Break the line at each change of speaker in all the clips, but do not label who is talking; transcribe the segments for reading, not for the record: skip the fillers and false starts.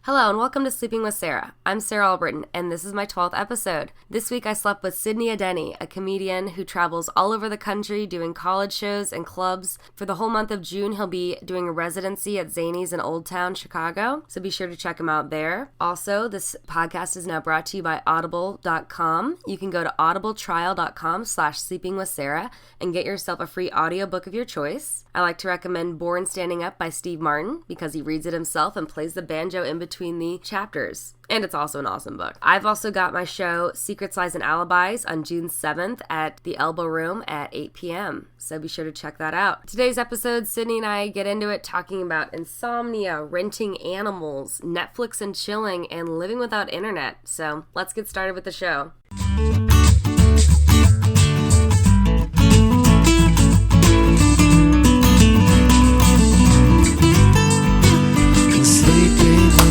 Hello and welcome to Sleeping with Sarah. I'm Sarah Albritton and this is my 12th episode. This week I slept with Adeniyi, a comedian who travels all over the country doing college shows and clubs. For the whole month of June, he'll be doing a residency at Zany's in Old Town, Chicago, so be sure to check him out there. Also, this podcast is now brought to you by Audible.com. You can go to audibletrial.com/sleepingwithsarah and get yourself a free audiobook of your choice. I like to recommend Born Standing Up by Steve Martin because he reads it himself and plays the banjo in between the chapters. And it's also an awesome book. I've also got my show Secrets, Lies, and Alibis on June 7th at the Elbow Room at 8 p.m. So be sure to check that out. Today's episode, Sydney and I get into it talking about insomnia, renting animals, Netflix and chilling, and living without internet. So let's get started with the show.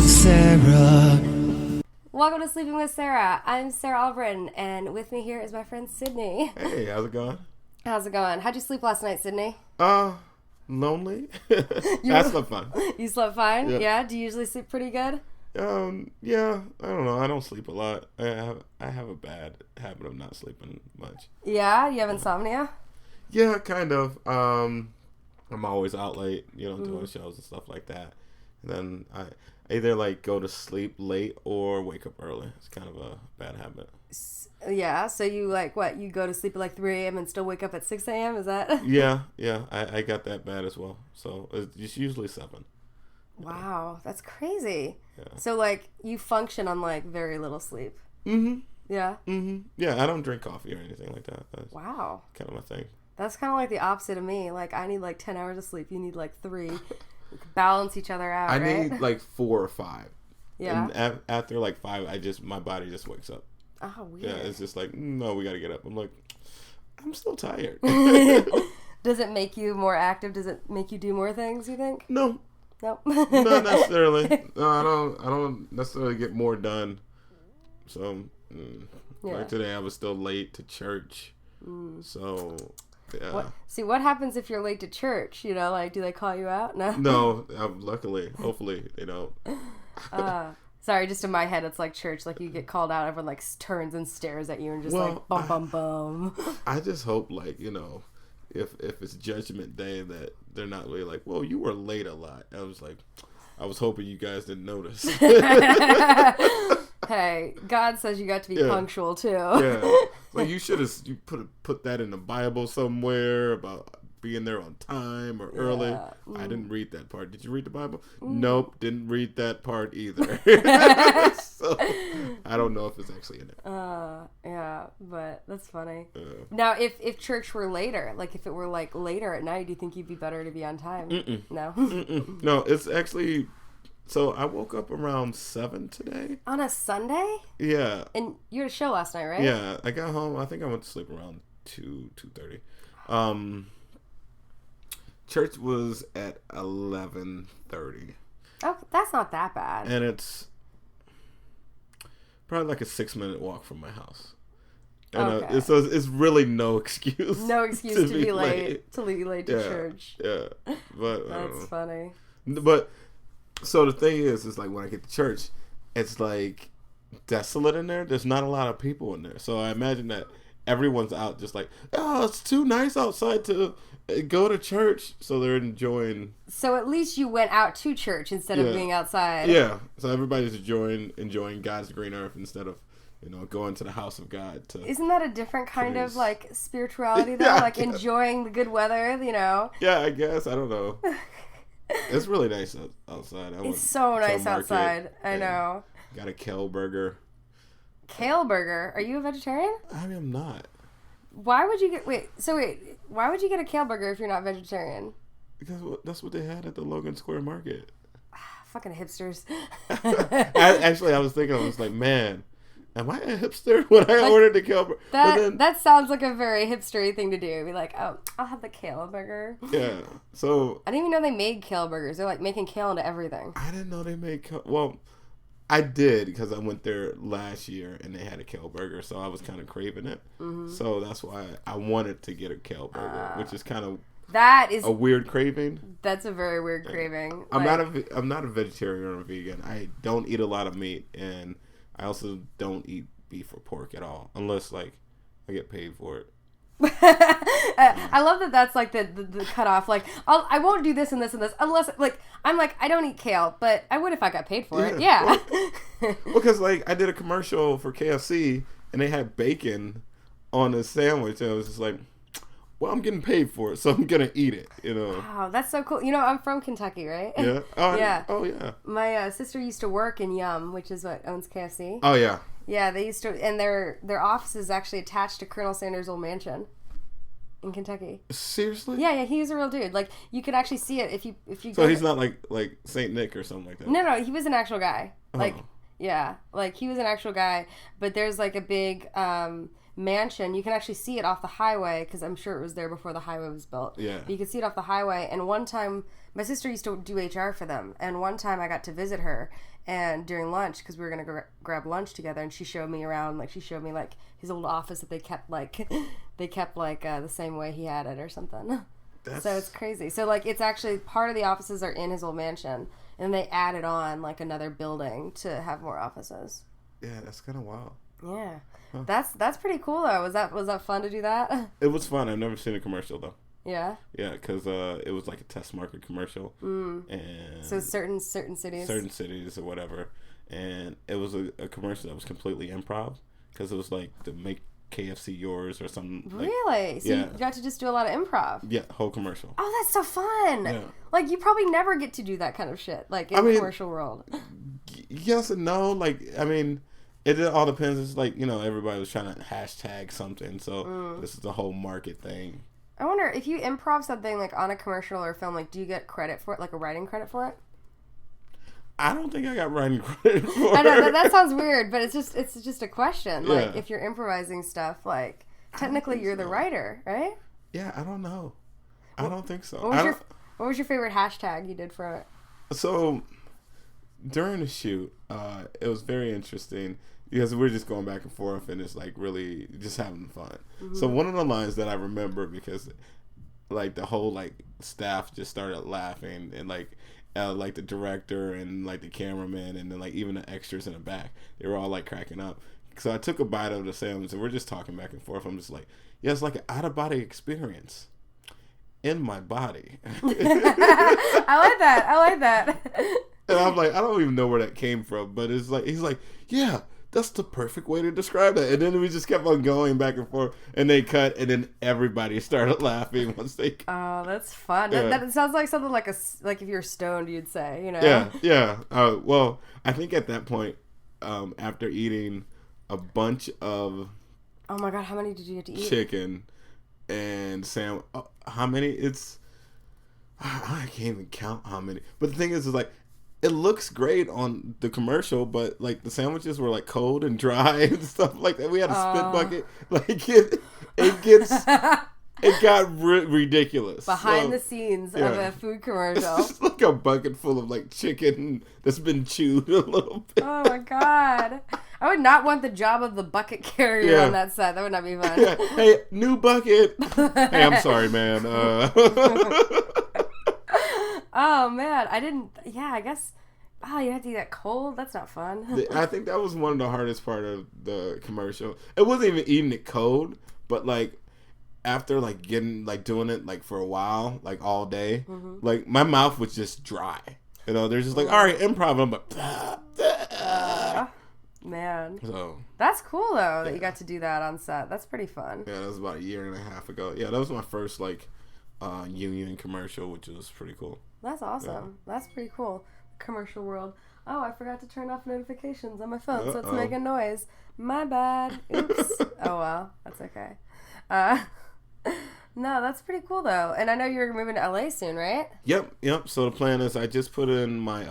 Sarah. Welcome to Sleeping with Sarah. I'm Sarah Albritton, and with me here is my friend Sydney.
Hey, how's it going?
How's it going? How'd you sleep last night, Sydney?
Lonely. I slept fine.
You slept fine?
Yeah.
Do you usually sleep pretty good?
Yeah. I don't know. I don't sleep a lot. I have a bad habit of not sleeping much.
Yeah? You have insomnia?
Yeah, kind of. I'm always out late, doing shows and stuff like that. And then I either go to sleep late or wake up early. It's kind of a bad habit.
Yeah, so you you go to sleep at 3 a.m. and still wake up at 6 a.m.? Is that?
Yeah. I got that bad as well. So it's usually 7.
Wow, that's crazy.
Yeah.
So you function on very little sleep.
Mm-hmm.
Yeah?
Mm-hmm. Yeah, I don't drink coffee or anything like that. That's
wow.
kind of my thing.
That's kind of the opposite of me. I need 10 hours of sleep. You need 3. We can balance each other out,
I
right?
need 4 or 5.
Yeah.
And after 5, my body just wakes up.
Oh, weird.
Yeah, it's just no, we got to get up. I'm I'm still tired.
Does it make you more active? Does it make you do more things, you think?
No.
Nope.
Not necessarily. No, I don't necessarily get more done. So, today I was still late to church. So, yeah.
What happens if you're late to church? Do they call you out? No.
No, luckily, hopefully they don't.
Sorry, just in my head, it's like church. You get called out, everyone turns and stares at you and just bum bum.
I just hope if it's Judgment Day that they're not really well, you were late a lot. I was hoping you guys didn't notice.
Hey, God says you got to be punctual too.
Yeah, you should have put that in the Bible somewhere about being there on time or early. I didn't read that part. Did you read the Bible? Nope, didn't read that part either. So I don't know if it's actually in there.
Yeah, but that's funny. Now, if church were later, if it were later at night, do you think you'd be better to be on time? No.
No, it's actually. So I woke up around 7 today.
On a Sunday?
Yeah.
And you had a show last night, right?
Yeah, I got home. I think I went to sleep around 2:30. Church was at 11:30.
Oh, that's not that bad.
And it's probably a 6-minute walk from my house. And
okay.
So it's really no excuse.
No excuse to be late. To be late to church.
Yeah, but
that's funny.
But so the thing is when I get to church, it's desolate in there. There's not a lot of people in there, so I imagine that everyone's out just oh, it's too nice outside to go to church, so they're enjoying. So
at least you went out to church instead of being outside.
Yeah, so everybody's enjoying God's green earth instead of going to the house of God.
Isn't that a different kind of spirituality though? Enjoying the good weather,
Yeah, I guess. I don't know. It's really nice outside.
It's so nice outside. I know.
Got a kale burger.
Kale burger? Are you a vegetarian?
I am not.
Why would you get why would you get a kale burger if you're not vegetarian?
Because that's what they had at the Logan Square Market.
Fucking hipsters.
I was thinking, man, am I a hipster when I ordered the kale burger?
That sounds like a very hipstery thing to do. Be oh, I'll have the kale burger.
Yeah. So
I didn't even know they made kale burgers. They're making kale into everything.
I didn't know they made kale. Well, I did because I went there last year and they had a kale burger, so I was kind of craving it. Mm-hmm. So that's why I wanted to get a kale burger, which is kind of
That is
a weird craving.
That's a very weird craving.
I'm not a vegetarian or a vegan. I don't eat a lot of meat, and I also don't eat beef or pork at all, unless like I get paid for it.
I love that. That's like the cutoff. Like I won't do this and this and this unless like I'm like I don't eat kale, but I would if I got paid for it. Yeah.
Because like I did a commercial for KFC and they had bacon on a sandwich, and I was just like, well, I'm getting paid for it, so I'm gonna eat it. You know.
Wow, that's so cool. You know, I'm from Kentucky, right?
Yeah. Oh
yeah.
Oh yeah.
My sister used to work in Yum, which is what owns KFC.
Oh yeah.
Yeah, they used to, and their office is actually attached to Colonel Sanders' old mansion in Kentucky.
Seriously?
Yeah, he was a real dude. Like you could actually see it if you.
So he's not like Saint Nick or something like that.
No, he was an actual guy. Like
Oh.
yeah, like he was an actual guy. But there's like a big mansion. You can actually see it off the highway because I'm sure it was there before the highway was built.
Yeah.
But you could see it off the highway. And one time, my sister used to do HR for them. And one time I got to visit her. And during lunch, because we were going to grab lunch together, and she showed me around, like, she showed me, like, his old office that they kept, like, the same way he had it or something. So it's crazy. So, like, it's actually, part of the offices are in his old mansion, and they added on, like, another building to have more offices.
Yeah, that's kind of wild.
Yeah. Huh. That's pretty cool, though. Was that fun to do that?
It was fun. I've never seen a commercial, though.
Yeah?
Yeah, because it was like a test market commercial. And
so certain cities?
Certain cities or whatever. And it was a commercial that was completely improv. Because it was like to make KFC yours or something.
Really?
Like,
so you got to just do a lot of improv?
Yeah, whole commercial.
Oh, that's so fun.
Yeah.
Like, you probably never get to do that kind of shit, like, in the commercial world.
Yes and no. Like, I mean, it all depends. It's like, you know, everybody was trying to hashtag something. So this is a whole market thing.
I wonder, if you improv something, like, on a commercial or a film, like, do you get credit for it, like a writing credit for it?
I don't think I got writing credit for it.
I know, that sounds weird, but it's just a question. Yeah. Like, if you're improvising stuff, like, technically you're the writer, right?
Yeah, I don't know. I don't think so.
What was your favorite hashtag you did for it?
So, during the shoot, it was very interesting because we're just going back and forth and it's like really just having fun. Mm-hmm. So one of the lines that I remember, because like the whole like staff just started laughing, and like the director and like the cameraman and then like even the extras in the back, they were all like cracking up. So I took a bite of the sandwich and we're just talking back and forth. I'm just like, yeah, it's like an out-of-body experience in my body.
I like that.
And I'm like, I don't even know where that came from, but it's like, he's like, yeah, that's the perfect way to describe that. And then we just kept on going back and forth, and they cut, and then everybody started laughing once they cut.
Oh, that's fun. Yeah. That sounds like something like if you're stoned, you'd say, you know?
Yeah. Well, I think at that point, after eating a bunch of...
Oh my God, how many did you get to eat?
Chicken and how many? I can't even count how many. But the thing is like, it looks great on the commercial, but like the sandwiches were like cold and dry and stuff like that. We had a spit bucket. Like it got ridiculous.
Behind the scenes of a food commercial.
It's just like a bucket full of like chicken that's been chewed a little bit.
Oh my God. I would not want the job of the bucket carrier on that set. That would not be fun.
Yeah. Hey, new bucket. Hey, I'm sorry, man.
Oh man, I guess. Oh, you have to eat that cold? That's not fun.
I think that was one of the hardest part of the commercial. It wasn't even eating it cold, but like after like doing it like for a while, like all day, like my mouth was just dry. You know, they're just like, all right, improv. I'm like,
man.
So
that's cool though that you got to do that on set. That's pretty fun.
Yeah, that was about a year and a half ago. Yeah, that was my first like union commercial, which was pretty cool.
That's awesome. Yeah. That's pretty cool. Commercial world. Oh, I forgot to turn off notifications on my phone, so it's making noise. My bad. Oops. Oh well, that's okay. No, that's pretty cool though. And I know you're moving to LA soon, right?
Yep. So the plan is I just put in my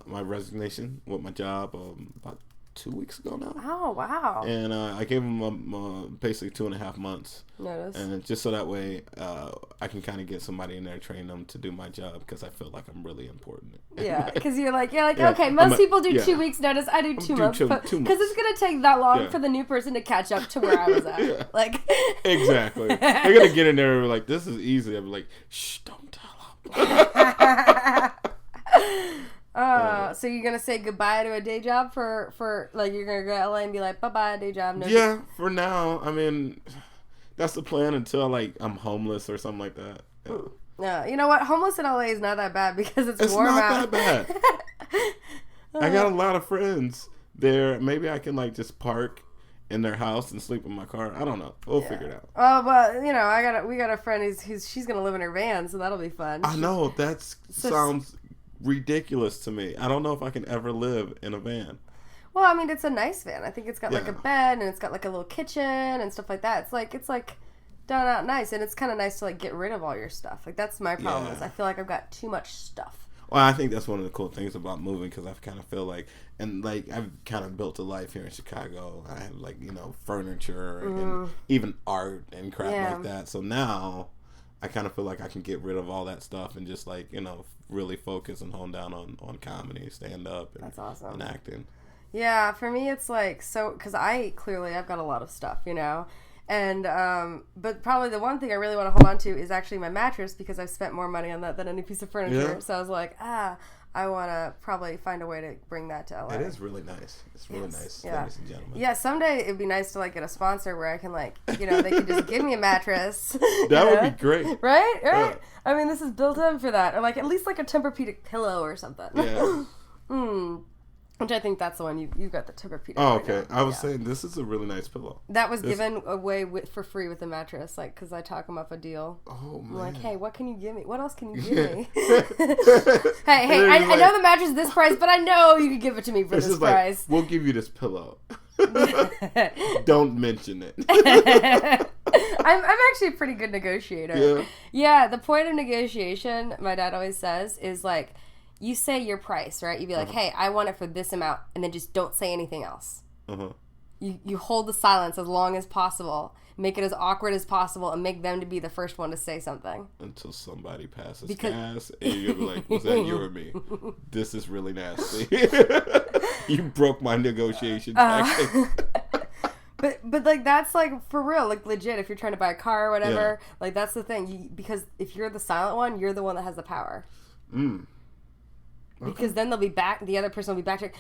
my resignation with my job about 2 weeks ago now.
Oh, wow.
And I gave him basically 2.5 months.
Notice.
And just so that way I can kind of get somebody in there, train them to do my job, because I feel like I'm really important.
Yeah, because you're like, okay, most people do 2 weeks notice. I do 2 months. Because it's going to take that long for the new person to catch up to where I was at. Like,
exactly. They're going to get in there and be like, this is easy. I'm like, shh, don't tell them.
So you're gonna say goodbye to a day job for like, you're gonna go to LA and be like, bye bye day job. No
yeah, for now. I mean, that's the plan until like I'm homeless or something like that.
Yeah, you know what? Homeless in LA is not that bad because it's warm out.
It's not that bad. I got a lot of friends there. Maybe I can like just park in their house and sleep in my car. I don't know. We'll figure it out.
Oh, but you know, we got a friend she's gonna live in her van, so that'll be fun.
I know sounds ridiculous to me. I don't know if I can ever live in a van.
Well, I mean, it's a nice van. I think it's got like a bed and it's got like a little kitchen and stuff like that. It's like done out nice, and it's kind of nice to like get rid of all your stuff. Like, that's my problem is I feel like I've got too much stuff.
Well, I think that's one of the cool things about moving, because I kind of feel like, and like I've kind of built a life here in Chicago. I have like, you know, furniture and even art and crap like that. So now I kind of feel like I can get rid of all that stuff and just like, you know, really focus and hone down on comedy, stand up, and,
that's awesome.
And acting.
Yeah, for me it's like, so, because I've got a lot of stuff, you know, and but probably the one thing I really want to hold on to is actually my mattress, because I've spent more money on that than any piece of furniture. Yeah. So I was like, I want to probably find a way to bring that to LA.
It is really nice. It's really nice, ladies and gentlemen.
Yeah, someday it'd be nice to like get a sponsor where I can like, you know, they can just give me a mattress.
That would be great.
Right? Yeah. I mean, this is built in for that. Or like at least like a Tempur-Pedic pillow or something.
Yeah.
Which I think that's the one you've got, the Tempur-Pedic.
Oh, okay. I was saying this is a really nice pillow.
That was given away for free with the mattress, like, because I talk them up a deal.
Oh, man.
I'm like, hey, what can you give me? What else can you give me? hey, I know the mattress is this price, but I know you could give it to me for this price.
Like, we'll give you this pillow. Don't mention it.
I'm actually a pretty good negotiator. Yeah, the point of negotiation, my dad always says, is like, you say your price, right? You'd be like, hey, I want it for this amount, and then just don't say anything else. You hold the silence as long as possible, make it as awkward as possible, and make them to be the first one to say something. Until somebody passes gas, and you'll be like, was that you or me? This is really nasty. You broke my negotiation tactic. But like, that's like for real, like legit, if you're trying to buy a car or whatever, like that's the thing. Because if you're the silent one, you're the one that has the power. Because then they'll be back, the other person will be back to,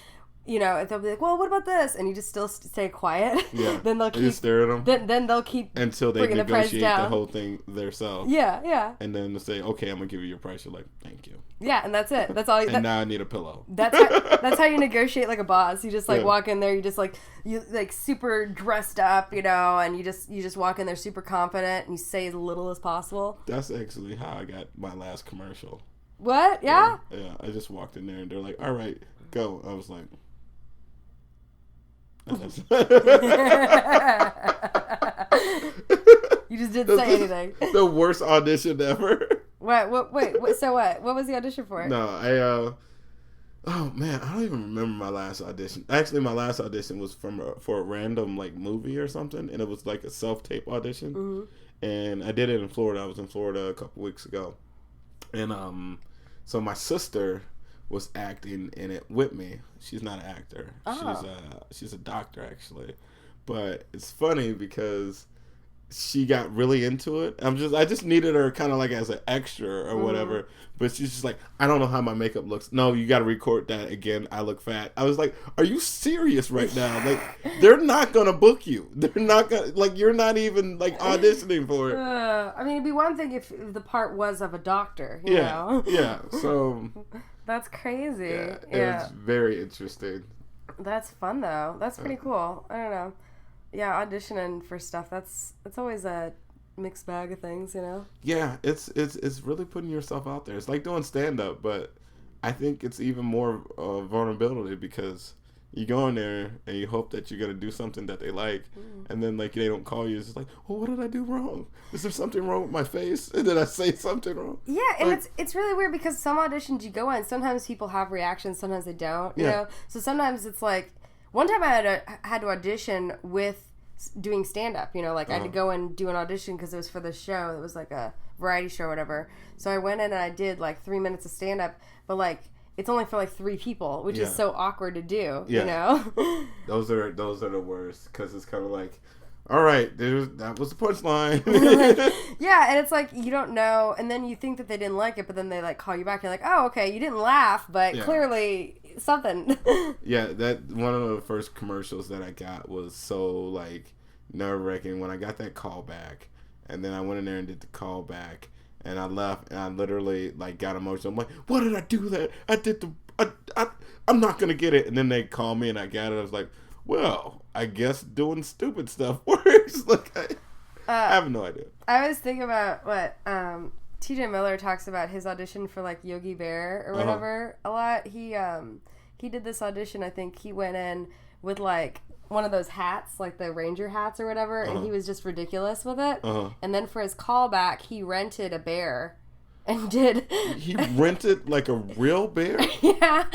you know, they'll be like, well, what about this? And you just still stay quiet. Yeah. Then they'll keep, you stare at them. Then they'll keep until they negotiate the whole thing themselves. Yeah, yeah. And then they'll say, okay, I'm going to give you your price. You're like, thank you. Yeah, and that's it. That's all. And now I need a pillow. That's how you negotiate like a boss. You just like walk in there, you like super dressed up, you know, and you just walk in there super confident and you say as little as possible. That's actually how I got my last commercial. What? Yeah? Yeah. I just walked in there and they're like, all right, go. I was like... You just didn't say anything. The worst audition ever. Wait, so what? What was the audition for? No, oh man, I don't even remember my last audition. Actually, my last audition was for a random like movie or something, and it was like a self-tape audition. And I did it in Florida. I was in Florida a couple weeks ago. And so my sister was acting in it with me. She's not an actor. Oh. She's a doctor actually. But it's funny because she got really into it. I just needed her kind of like as an extra or whatever. But she's just like, I don't know how my makeup looks. No, you got to record that again. I look fat. I was like, are you serious right now? Like, they're not going to book you. They're not going to, like, you're not even like auditioning for it. I mean, it'd be one thing if the part was of a doctor, you know? Yeah. So that's crazy. Yeah. It's very interesting. That's fun though. That's pretty cool. I don't know. Yeah, auditioning for stuff, it's always a mixed bag of things, you know? Yeah, it's really putting yourself out there. It's like doing stand-up, but I think it's even more vulnerability because you go in there and you hope that you're going to do something that they like, and then, like, they don't call you. It's just like, well, what did I do wrong? Is there something wrong with my face? Did I say something wrong? Yeah, and like, it's really weird because some auditions you go in, sometimes people have reactions, sometimes they don't, you know? So sometimes it's like, one time I had to audition with doing stand-up, you know, like I had to go and do an audition because it was for this show. It was like a variety show or whatever. So I went in and I did like 3 minutes of stand-up, but like it's only for like 3 people, which is so awkward to do, you know?
Those are the worst because it's kind of like, all right, that was the punchline.
Yeah, and it's like you don't know, and then you think that they didn't like it, but then they like call you back. You're like, oh, okay, you didn't laugh, but clearly something.
Yeah, that one of the first commercials that I got was so like nerve-wracking when I got that call back, and then I went in there and did the call back. And I left, and I literally, like, got emotional. I'm like, why did I do that? I'm not going to get it. And then they called me, and I got it. I was like, well, I guess doing stupid stuff works. Like, I have no idea.
I was thinking about what T.J. Miller talks about his audition for, like, Yogi Bear or whatever a lot. He did this audition, I think. He went in with, like, one of those hats, like the ranger hats or whatever, and he was just ridiculous with it. And then for his callback, he rented a bear and did...
He rented, like, a real bear?
Yeah.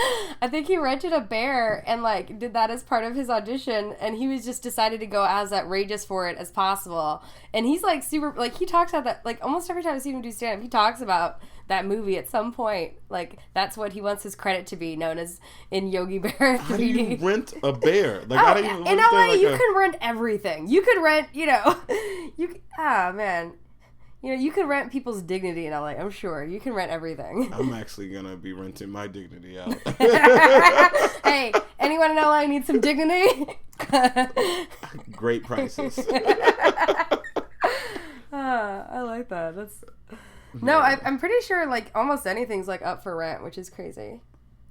I think he rented a bear and, like, did that as part of his audition, and he was just decided to go as outrageous for it as possible. And he's, like, super... Like, he talks about that... Like, almost every time I see him do stand-up, he talks about that movie at some point. Like, that's what he wants his credit to be known as in Yogi Bear 3D.
How do you rent a bear? Like, I don't even
in LA, like you can rent everything. You could rent, you know, man. You know, you can rent people's dignity in LA, I'm sure. You can rent everything.
I'm actually going to be renting my dignity out.
Hey, anyone in LA need some dignity?
Great prices.
I like that. That's... No, I'm pretty sure, like, almost anything's, like, up for rent, which is crazy.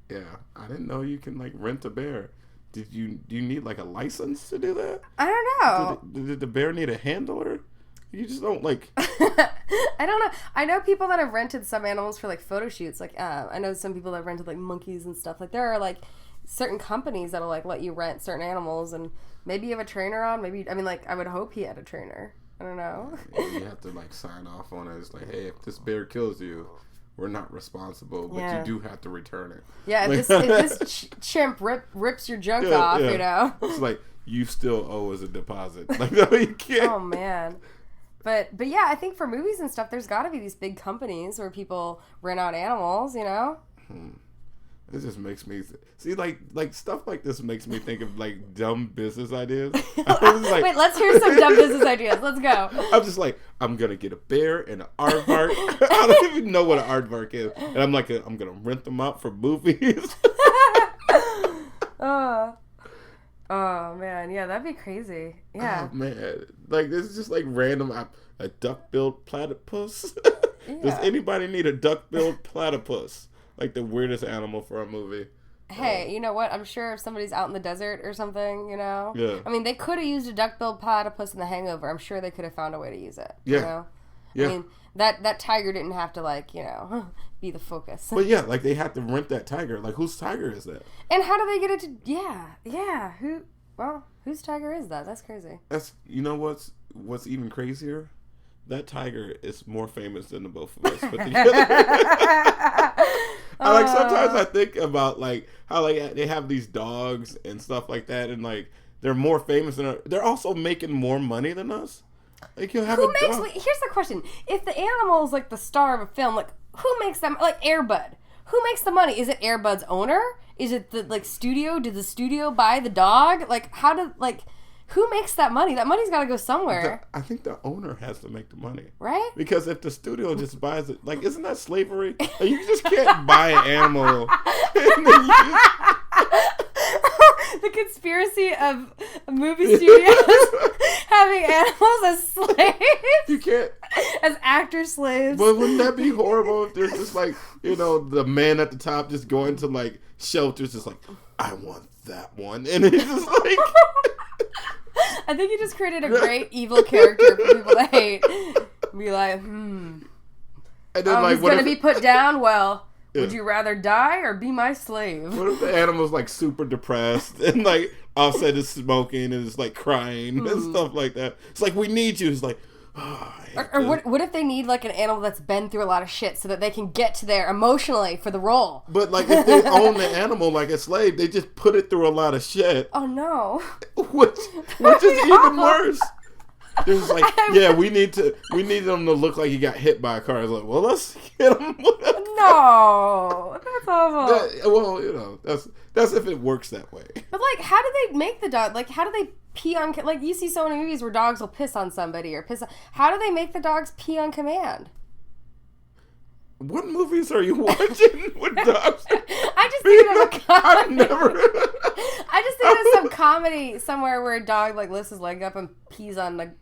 Yeah. I didn't know you can, like, rent a bear. Do you need, like, a license to do that?
I don't know.
Did the bear need a handler? You just don't, like...
I don't know. I know people that have rented some animals for, like, photo shoots. Like, I know some people that have rented, like, monkeys and stuff. Like, there are, like, certain companies that'll, like, let you rent certain animals, and maybe you have a trainer on. Maybe, I mean, like, I would hope he had a trainer. I don't know.
You have to, like, sign off on it. It's like, hey, if this bear kills you, we're not responsible, but you do have to return it.
Yeah, if this chimp rips your junk off, you know.
It's like, you still owe us a deposit. Like, no, you can't.
Oh, man. But yeah, I think for movies and stuff, there's got to be these big companies where people rent out animals, you know?
It just makes me see like stuff like this makes me think of like dumb business ideas. Like,
wait, let's hear some dumb business ideas. Let's go.
I'm just like, I'm gonna get a bear and an aardvark. I don't even know what an aardvark is, and I'm like, I'm gonna rent them out for movies.
Oh man, yeah, that'd be crazy. Yeah.
Oh man, like this is just like random. A duck-billed platypus. Does anybody need a duck-billed platypus? Like the weirdest animal for a movie.
Hey, you know what? I'm sure if somebody's out in the desert or something, you know?
Yeah.
I mean, they could have used a duck-billed platypus in The Hangover. I'm sure they could have found a way to use it.
Yeah.
You know?
Yeah.
I mean, that tiger didn't have to, like, you know, be the focus.
But yeah, like they had to rent that tiger. Like, whose tiger is that?
And how do they get it to... Yeah. Whose tiger is that? That's crazy.
That's... You know what's even crazier? That tiger is more famous than the both of us put together. Sometimes I think about like how like they have these dogs and stuff like that, and like they're more famous than they're also making more money than us. Like you have a dog.
Here's the question: if the animal is like the star of a film, like who makes them? Like Air Bud, who makes the money? Is it Air Bud's owner? Is it the like studio? Did the studio buy the dog? Like how did like? Who makes that money? That money's got to go somewhere.
I think the owner has to make the money.
Right?
Because if the studio just buys it, like, isn't that slavery? Like, you just can't buy an animal. And then
the conspiracy of movie studios having animals as slaves.
You can't.
As actor slaves.
But wouldn't that be horrible if there's just like, you know, the man at the top just going to like shelters just like, I want that one. And he's just like...
I think you just created a great evil character for people to hate. Be like, And then, like, he's going to be put down? Well, would you rather die or be my slave?
What if the animal's, like, super depressed and, like, offset is smoking and is, like, crying and stuff like that? It's like, we need you. It's like,
Or what if they need like an animal that's been through a lot of shit so that they can get to there emotionally for the role?
But like if they own the animal like a slave, they just put it through a lot of shit.
Oh no.
Which is even worse. There's like, we need them to look like he got hit by a car. I was like, well, let's hit him.
No, that's awful.
That's if it works that way.
But like, how do they make the dog? Like, how do they pee on? Like, you see so many movies where dogs will piss on somebody or piss on. How do they make the dogs pee on command?
What movies are you watching with dogs?
I just think of a comedy.
I
just think of some comedy somewhere where a dog like lifts his leg up and pees on like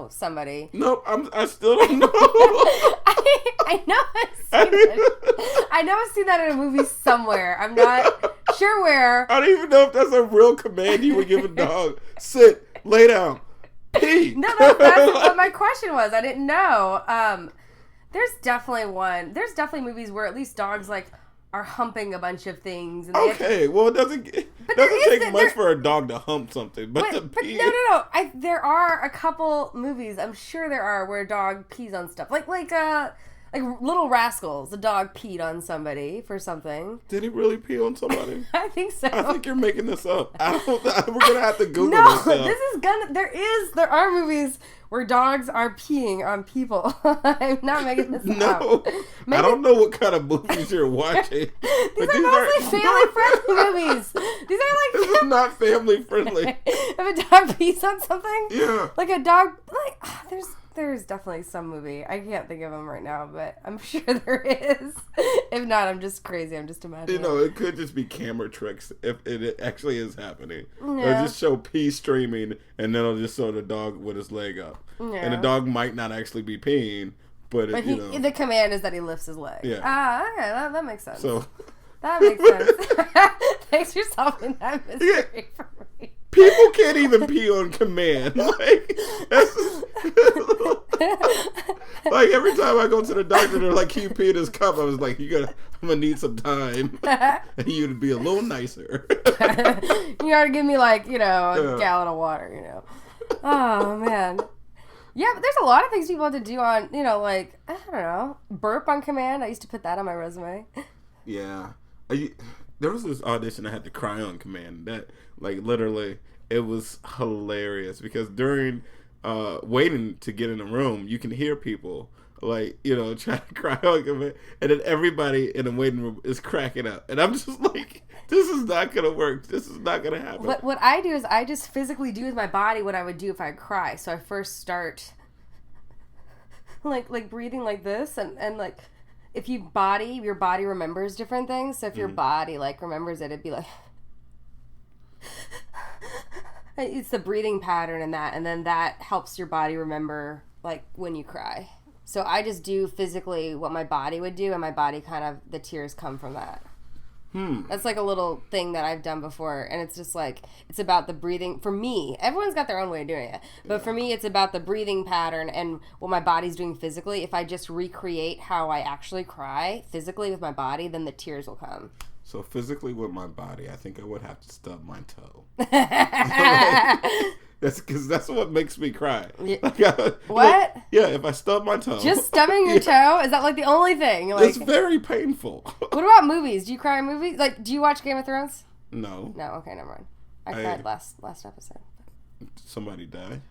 somebody.
Nope, I still don't know.
I know I've seen it. I know I've seen that in a movie somewhere. I'm not sure where.
I don't even know if that's a real command you would give a dog. Sit, lay down, pee.
No, that's what my question was. I didn't know. There's definitely movies where at least dogs like are humping a bunch of things. And
well, it doesn't take much for a dog to hump something, but pee.
No. There are a couple movies, I'm sure there are, where a dog pees on stuff. Like Little Rascals, the dog peed on somebody for something.
Did he really pee on somebody?
I think so.
I think you're making this up. We're gonna have to Google this.
No, there are movies where dogs are peeing on people. I'm not making this up.
No, I don't know what kind of movies you're watching.
These are mostly family-friendly movies. These are like...
This is not family-friendly.
If a dog pees on something?
Yeah.
Like a dog... There's definitely some movie. I can't think of them right now, but I'm sure there is. If not, I'm just crazy. I'm just imagining.
It could just be camera tricks if it actually is happening.
Yeah.
They'll just show pee streaming, and then they'll just show the dog with his leg up. Yeah. And the dog might not actually be peeing, but
the command is that he lifts his leg.
Yeah.
Okay, that makes sense.
So
that makes sense. Thanks for solving that mystery for me.
People can't even pee on command. Like every time I go to the doctor, they're like, "Can you pee in this cup?" I was like, I'm gonna need some time, and you would be a little nicer.
You gotta give me a gallon of water. Oh man. Yeah, but there's a lot of things people have to do on, I don't know, burp on command. I used to put that on my resume.
Yeah. There was this audition I had to cry on command. That, literally, it was hilarious because during waiting to get in the room, you can hear people, trying to cry on command, and then everybody in the waiting room is cracking up. And I'm just like, this is not going to work. This is not going to happen.
What I do is I just physically do with my body what I would do if I cry. So I first start, breathing like this, and if your body remembers different things. So if your body remembers it, it'd be like, it's the breathing pattern and then that helps your body remember when you cry. So I just do physically what my body would do, and my body the tears come from that. That's a little thing that I've done before, and it's just it's about the breathing. For me, everyone's got their own way of doing it, but for me, it's about the breathing pattern and what my body's doing physically. If I just recreate how I actually cry physically with my body, then the tears will come.
So physically with my body, I think I would have to stub my toe. That's because that's what makes me cry.
What?
If I stub my toe.
Just stubbing your toe? Is that the only thing?
It's very painful.
What about movies? Do you cry in movies? Do you watch Game of Thrones?
No.
No, okay, never mind. I cried last episode.
Somebody died?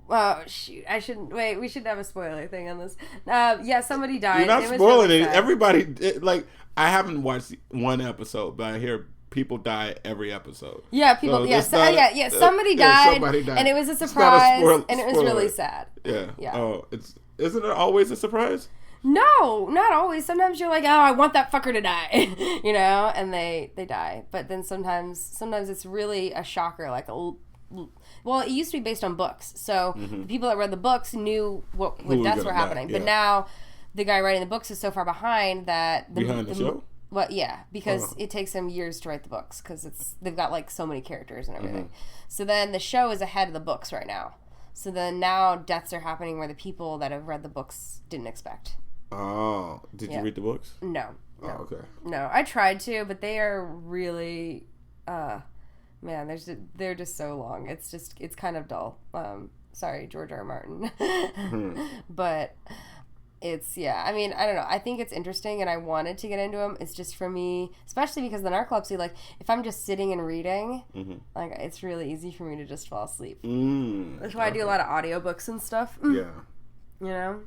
Oh, shoot. I shouldn't. Wait, we should have a spoiler thing on this. Somebody died.
You're not spoiling it. Everybody, I haven't watched one episode, but I hear people die every episode.
Yeah, people. So somebody died, and it was a surprise, and it was really sad.
Yeah. Oh, isn't it always a surprise?
No, not always. Sometimes you're like, oh, I want that fucker to die, and they die. But then sometimes it's really a shocker, well, it used to be based on books, so the people that read the books knew what deaths were happening. But now the guy writing the books is so far behind that
the show.
Well, yeah, because it takes them years to write the books because they've got so many characters and everything. So then the show is ahead of the books right now. So then now deaths are happening where the people that have read the books didn't expect.
Oh, did you read the books?
No.
Oh, okay.
No, I tried to, but they are really, man, they're just so long. It's kind of dull. Sorry, George R. R. Martin. But it's, yeah, I mean, I don't know. I think it's interesting, and I wanted to get into them. It's just for me, especially because the narcolepsy, like, if I'm just sitting and reading, like, it's really easy for me to just fall asleep. That's why I do a lot of audiobooks and stuff.
Yeah.
You know?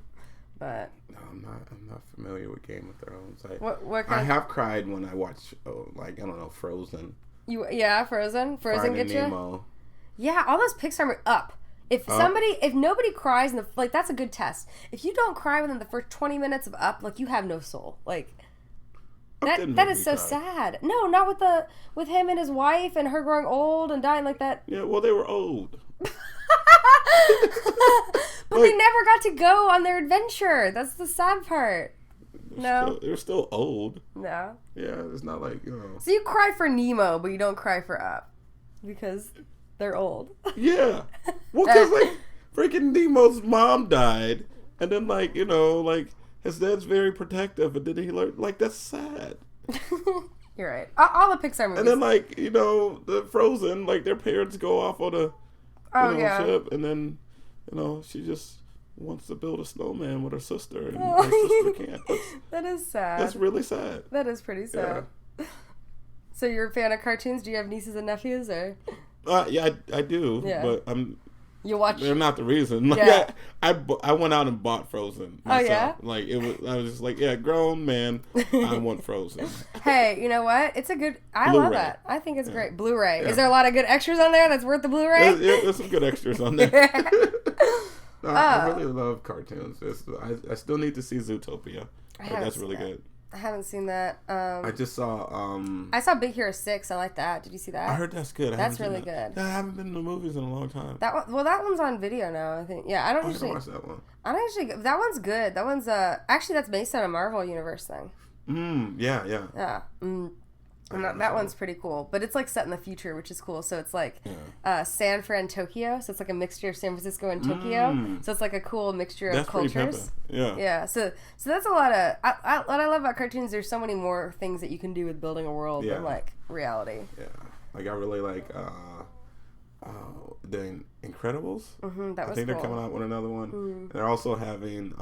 But
no, I'm not familiar with Game of Thrones.
What
I have cried when I watch, like, I don't know, Frozen.
Frozen
Finding
get you?
Nemo.
Yeah, all those Pixar up. If nobody cries in the, like, that's a good test. If you don't cry within the first 20 minutes of Up, like, you have no soul. Like, that is so sad. No, not with him and his wife and her growing old and dying like that.
Yeah, well, they were old.
But they never got to go on their adventure. That's the sad part.
They're still old.
No.
Yeah, it's not like, you know.
So you cry for Nemo, but you don't cry for Up. Because they're old.
Yeah. Well, because, like, freaking Nemo's mom died. And then, like, you know, like, his dad's very protective. And then he learned, like, that's sad.
You're right. All the Pixar movies.
And then, like, you know, the Frozen, like, their parents go off on a ship. And then, you know, she just wants to build a snowman with her sister. And her sister can't.
That is sad.
That's really sad.
That is pretty sad. Yeah. So you're a fan of cartoons? Do you have nieces and nephews, or?
Yeah, I do. Yeah. But
you watch.
They're not the reason. Like, I went out and bought Frozen myself.
Oh yeah.
Like I was just like, yeah, grown man, I want Frozen.
Hey, you know what? It's a good. I love that. I think it's great. Blu-ray. Yeah. Is there a lot of good extras on there that's worth the Blu-ray?
There's some good extras on there. No, I really love cartoons. I still need to see Zootopia. That's really good.
I haven't seen that.
I just saw.
I saw Big Hero 6. I like that. Did you see that?
I heard that's good.
That's really good.
I haven't been to the movies in a long time.
That one's on video now, I think. Yeah, I don't usually
watch that one.
I don't usually. That one's good. That one's actually that's based on a Marvel Universe thing.
Yeah.
Yeah. And that one's pretty cool, but it's like set in the future, which is cool. So it's like San Fran, Tokyo. So it's like a mixture of San Francisco and Tokyo. So it's like a cool mixture of cultures. Yeah. So that's a lot of what I love about cartoons. There's so many more things that you can do with building a world than like reality.
Yeah, like I really like the Incredibles.
That was
I think they're coming out with another one. They're also having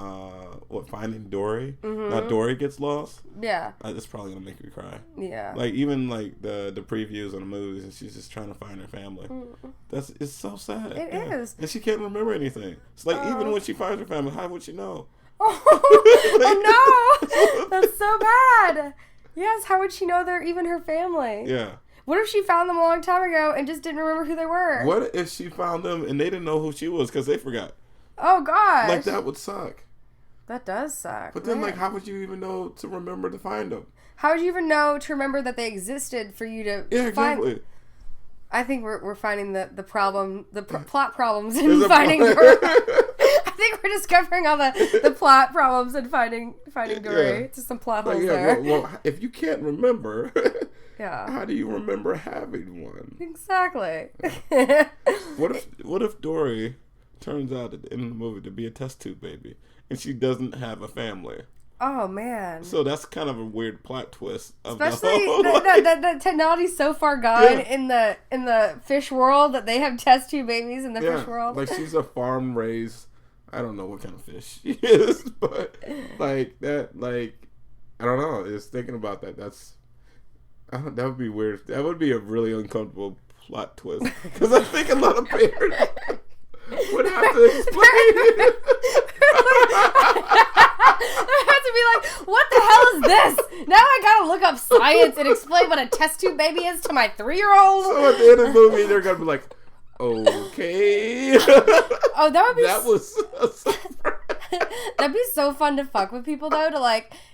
Finding Dory. Now Dory gets lost.
Yeah,
that's probably gonna make me cry.
Yeah, like
even like the previews on the movies, and she's just trying to find her family. It's so sad.
It is,
and she can't remember anything. It's like even when she finds her family, how would she know?
Oh no, that's so bad. Yes, how would she know they're even her family?
Yeah.
What if she found them a long time ago and just didn't remember who they were?
What if she found them and they didn't know who she was because they forgot?
Oh, gosh.
Like, that would suck.
That does suck.
But then, like, how would you even know to remember to find them?
How would you even know to remember that they existed for you to
exactly.
I think we're finding the problem, plot problems in Finding Dory. I think we're discovering all the plot problems in Finding Dory. Just some plot holes there.
Well, if you can't remember...
Yeah.
How do you remember having one?
Exactly.
What if Dory turns out at the end of the movie to be a test tube baby and she doesn't have a family?
Oh man.
So that's kind of a weird plot twist.
Especially the technology's so far gone in the fish world that they have test tube babies in the fish world.
Like she's a farm raised. I don't know what kind of fish she is, but like that. Like I don't know. Just thinking about that. That would be weird. That would be a really uncomfortable plot twist. Because I think a lot of parents would have to explain it.
They have to be like, what the hell is this? Now I gotta look up science and explain what a test tube baby is to my 3-year-old?
So at the end of the movie, they're gonna be like, okay.
Oh, that would be...
That was...
That'd be so fun to fuck with people, though,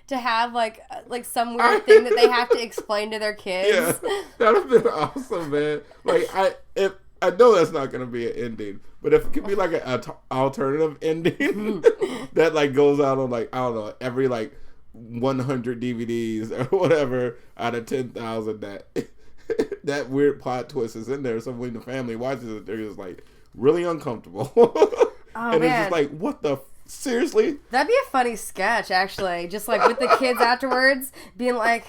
to have, like some weird thing that they have to explain to their kids.
Yeah, that would have been awesome, man. Like, I know that's not going to be an ending, but if it could be, like, an alternative ending that, like, goes out on, like, I don't know, every, like, 100 DVDs or whatever out of 10,000 that weird plot twist is in there. So when the family watches it, they're just, like, really uncomfortable. And it's just like, what the... Seriously?
That'd be a funny sketch, actually. Just like with the kids afterwards being like,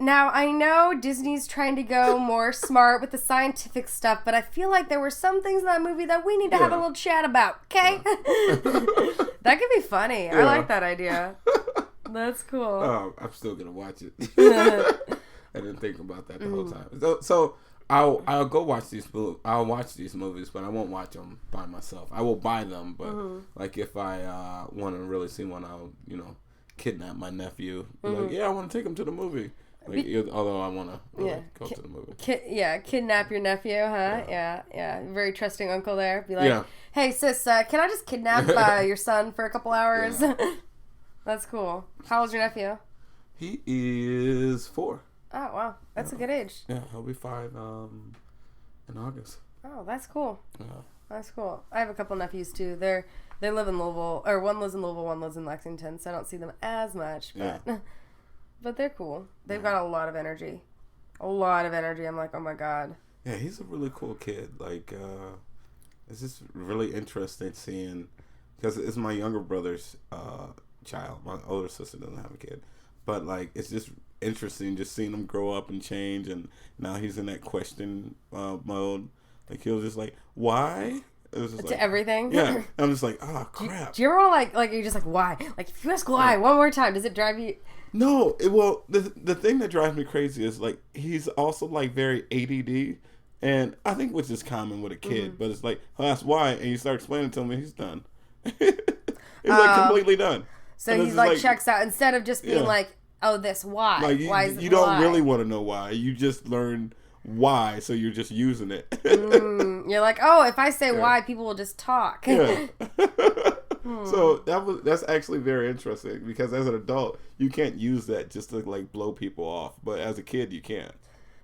Now, I know Disney's trying to go more smart with the scientific stuff, but I feel like there were some things in that movie that we need to have a little chat about, okay? Yeah. That could be funny. Yeah. I like that idea. That's cool.
Oh, I'm still going to watch it. I didn't think about that the whole time. So I'll go watch these movies. I'll watch these movies, but I won't watch them by myself. I will buy them, but like if I want to really see one, I'll kidnap my nephew. Like, I want to take him to the movie. Like, although I want to go to the movie.
Kidnap your nephew, huh? Yeah. Very trusting uncle there. Be like, hey sis, can I just kidnap your son for a couple hours? Yeah. That's cool. How old's your nephew?
He is 4.
Oh, wow. That's a good age.
Yeah, he'll be 5 in August.
Oh, that's cool.
Yeah.
That's cool. I have a couple nephews, too. They live in Louisville, or one lives in Louisville, one lives in Lexington, so I don't see them as much, but they're cool. They've got a lot of energy. I'm like, oh, my God.
Yeah, he's a really cool kid. Like, it's just really interesting seeing, because it's my younger brother's child. My older sister doesn't have a kid. But, like, it's just interesting just seeing him grow up and change, and now he's in that question mode. Like, he was just like, why? It was just
to everything?
Yeah. I'm just like, oh, crap.
Do you ever want to, like, you're just like, why? Like, if you ask why one more time, does it drive you...
No. The thing that drives me crazy is, like, he's also, like, very ADD, and I think which is common with a kid, but it's like, I'll ask why, and you start explaining to him, and he's done. He's, like, completely done.
So he's like checks out instead of just being like, oh, this why?
Like
why is
you don't really want to know why. You just learn why, so you're just using it.
You're like, oh, if I say why, people will just talk.
Yeah. So that's actually very interesting because as an adult, you can't use that just to like blow people off, but as a kid, you can.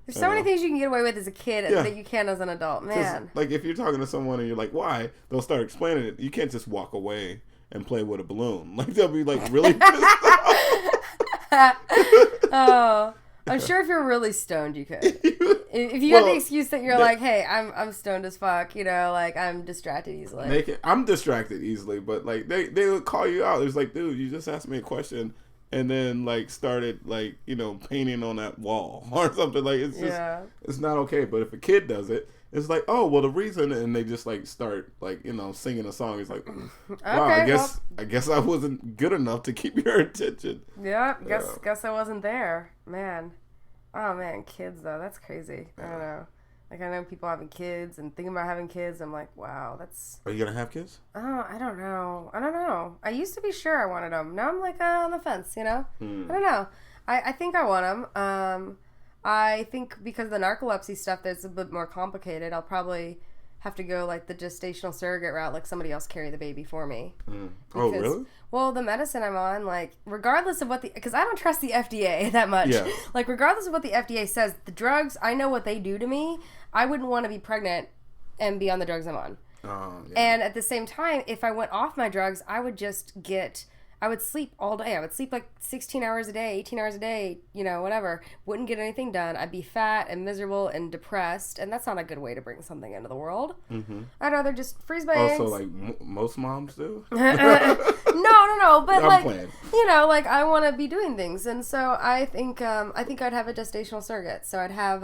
There's so many things you can get away with as a kid that you can as an adult, man.
Like if you're talking to someone and you're like, why? They'll start explaining it. You can't just walk away and play with a balloon. Like they'll be like really pissed off.
Oh, I'm sure if you're really stoned, you could. If you got the excuse that you're like, hey, I'm stoned as fuck, like I'm distracted easily.
I'm distracted easily, but like they would call you out. It's like, dude, you just asked me a question and then like started like painting on that wall or something. Like it's just it's not okay. But if a kid does it, it's like, oh well, the reason, and they just like start like singing a song. It's like, wow,
okay,
I guess I wasn't good enough to keep your attention.
Yeah, guess I wasn't there, man. Oh man, kids though, that's crazy. I don't know. Like I know people having kids and thinking about having kids. I'm like, wow, that's.
Are you gonna have kids?
Oh, I don't know. I used to be sure I wanted them. Now I'm like on the fence. I don't know. I think I want them. I think because of the narcolepsy stuff that's a bit more complicated, I'll probably have to go like the gestational surrogate route, like somebody else carry the baby for me.
Oh, really?
Well, the medicine I'm on, like, regardless of what because I don't trust the FDA that much. Yeah. Like, regardless of what the FDA says, the drugs, I know what they do to me. I wouldn't want to be pregnant and be on the drugs I'm on. And at the same time, if I went off my drugs, I would sleep all day. I would sleep like 16 hours a day, 18 hours a day, whatever. Wouldn't get anything done. I'd be fat and miserable and depressed, and that's not a good way to bring something into the world. Mm-hmm. I'd rather just freeze my eggs.
Also, like most moms do?
No, but
I'm playing.
Like I want to be doing things, and so I think I'd have a gestational surrogate. So I'd have